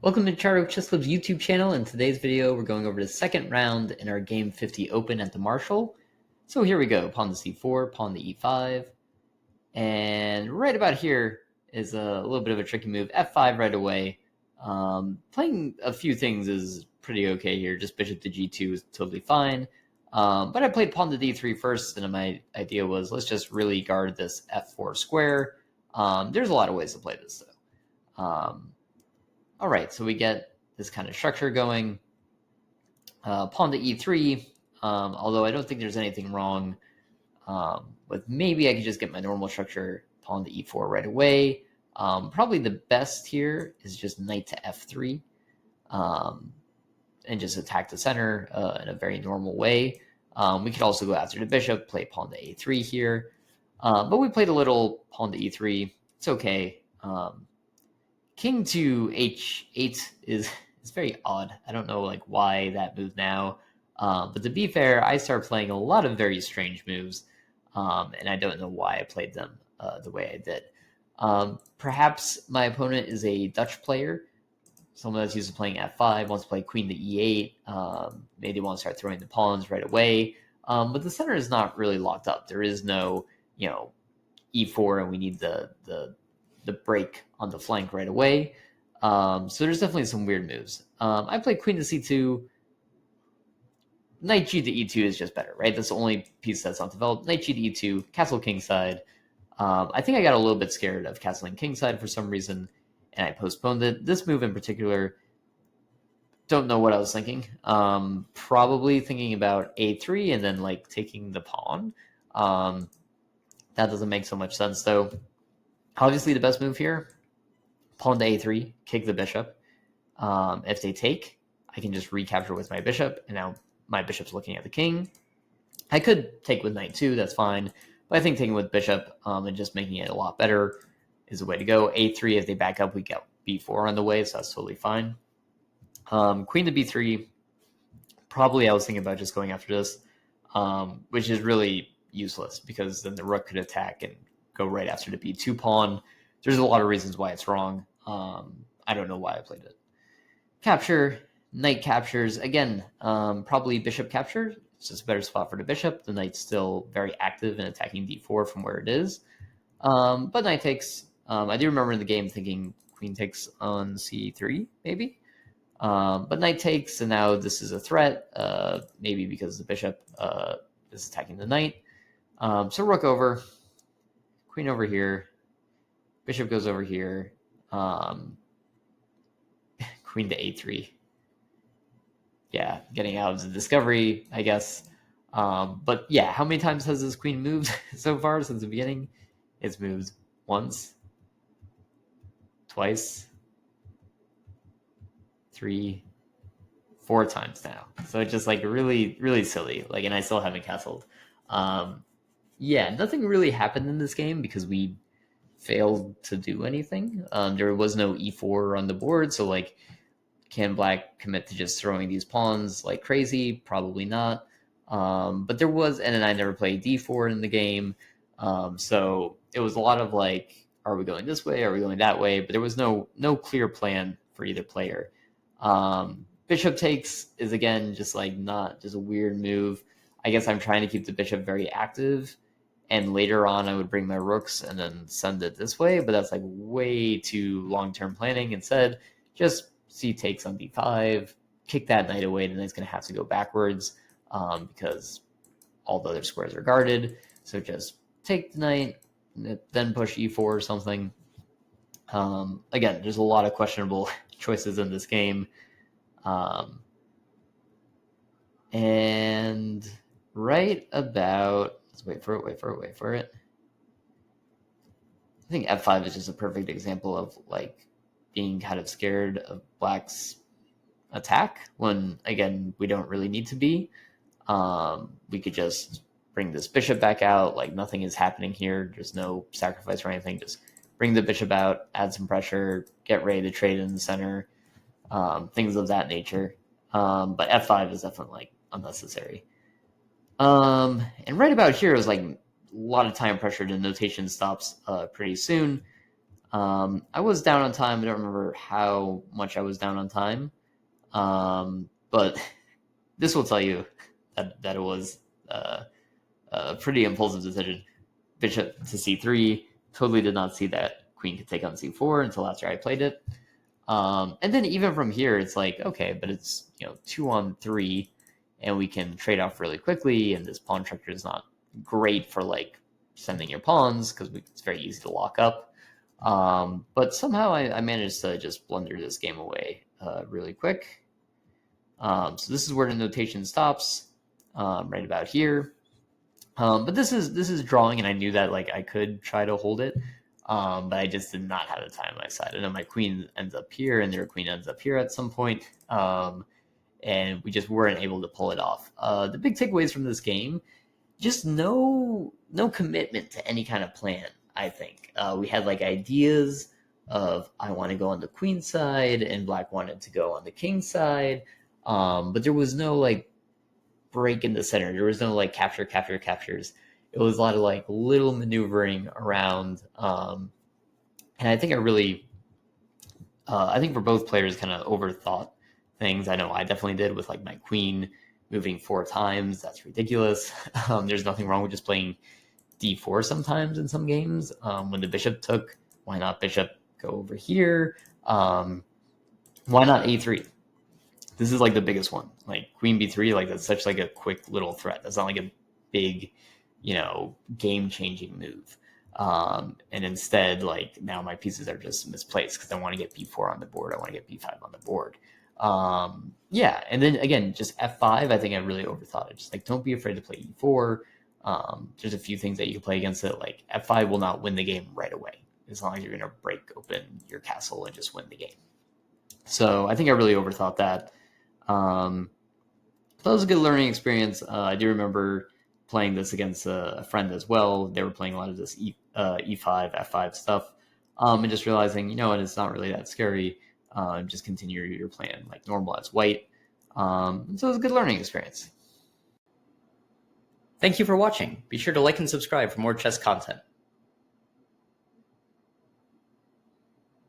Welcome to Charo Chislip's YouTube channel. In today's video, we're going over the second round in our Game 50 Open at the Marshall. So here we go, pawn to c4, pawn to e5. And right about here is a little bit of a tricky move, f5 right away. Playing a few things is pretty okay here, just bishop to g2 is totally fine. But I played pawn to d3 first, and my idea was let's just really guard this f4 square. There's a lot of ways to play this, though. All right, so we get this kind of structure going. Pawn to e3, although I don't think there's anything wrong with maybe I could just get my normal structure, pawn to e4 right away. Probably the best here is just knight to f3 and just attack the center in a very normal way. We could also go after the bishop, play pawn to a3 here. But we played a little pawn to e3. It's okay. King to h8 is very odd. I don't know why that move now. But to be fair, I started playing a lot of very strange moves, and I don't know why I played them the way I did. Perhaps my opponent is a Dutch player, someone that's used to playing f5, wants to play queen to e8. Maybe they want to start throwing the pawns right away. But the center is not really locked up. There is no, e4, and we need the break on the flank right away. So there's definitely some weird moves. I played queen to c2. Knight g to e2 is just better, right? That's the only piece that's not developed. Knight g to e2, castle kingside. I think I got a little bit scared of castling kingside for some reason, and I postponed it. This move in particular, don't know what I was thinking. Probably thinking about a3 and then taking the pawn. That doesn't make so much sense, though. Obviously, the best move here, pawn to a3, kick the bishop. If they take, I can just recapture with my bishop, and now my bishop's looking at the king. I could take with knight too, that's fine, but I think taking with bishop and just making it a lot better is the way to go. a3, if they back up, we get b4 on the way, so that's totally fine. Queen to b3, probably I was thinking about just going after this, which is really useless because then the rook could attack and go right after the b2 pawn. There's a lot of reasons why it's wrong. I don't know why I played it. Capture, knight captures. Again, probably bishop capture. It's just a better spot for the bishop. The knight's still very active in attacking d4 from where it is. But knight takes. I do remember in the game thinking queen takes on c3, maybe. But knight takes, and now this is a threat, maybe because the bishop is attacking the knight. So rook over. Queen over here, bishop goes over here, queen to a3. Yeah, getting out of the discovery, I guess. But yeah, how many times has this queen moved so far since the beginning? It's moved once, twice, 3, 4 times now. So it's just really, really silly. And I still haven't castled. Yeah, nothing really happened in this game because we failed to do anything. There was no e4 on the board, so can black commit to just throwing these pawns like crazy? Probably not. But there was, and then I never played d4 in the game, so it was a lot of are we going this way? Are we going that way? But there was no clear plan for either player. Bishop takes is again just not just a weird move. I guess I'm trying to keep the bishop very active. And later on, I would bring my rooks and then send it this way, but that's way too long-term planning. Instead, just c takes on d5, kick that knight away, and then it's going to have to go backwards because all the other squares are guarded. So just take the knight, then push e4 or something. Again, there's a lot of questionable choices in this game. And right about... Let's wait for it. I think f5 is just a perfect example of being kind of scared of black's attack when, again, we don't really need to be. We could just bring this bishop back out. Nothing is happening here. There's no sacrifice or anything. Just bring the bishop out, add some pressure, get ready to trade in the center, things of that nature. But f5 is definitely unnecessary. And right about here is a lot of time pressure. The notation stops pretty soon. I was down on time. I don't remember how much I was down on time, but this will tell you that it was a pretty impulsive decision. Bishop to c3. Totally did not see that queen could take on c4 until after I played it. And then even from here, it's like, okay, but it's 2-on-3, and we can trade off really quickly, and this pawn structure is not great for like sending your pawns because it's very easy to lock up. But somehow I managed to just blunder this game away really quick. So this is where the notation stops, right about here. But this is drawing, and I knew that like I could try to hold it, but I just did not have the time on my side. And then my queen ends up here, and their queen ends up here at some point, and we just weren't able to pull it off. The big takeaways from this game: just no commitment to any kind of plan. I think we had like ideas of I want to go on the queen side, and black wanted to go on the king side, but there was no like break in the center. There was no like captures. It was a lot of like little maneuvering around, and I think I think for both players kind of overthought things. I know I definitely did with like my queen moving 4 times. That's ridiculous. There's nothing wrong with just playing d4 sometimes in some games. When the bishop took, why not bishop go over here? Why not a3? This is like the biggest one. Like queen b3, like that's such like a quick little threat. That's not like a big, game-changing move. And instead, like now my pieces are just misplaced because I want to get b4 on the board. I want to get b5 on the board. Yeah, and then again, just f5. I think I really overthought it. Just like don't be afraid to play e4. There's a few things that you can play against it. Like f5 will not win the game right away. As long as you're going to break open your castle and just win the game. So I think I really overthought that. That was a good learning experience. I do remember playing this against a friend as well. They were playing a lot of this E5, F5 stuff, and just realizing, and it's not really that scary. Just continue your plan like normal as white. So it was a good learning experience. Thank you for watching. Be sure to like and subscribe for more chess content.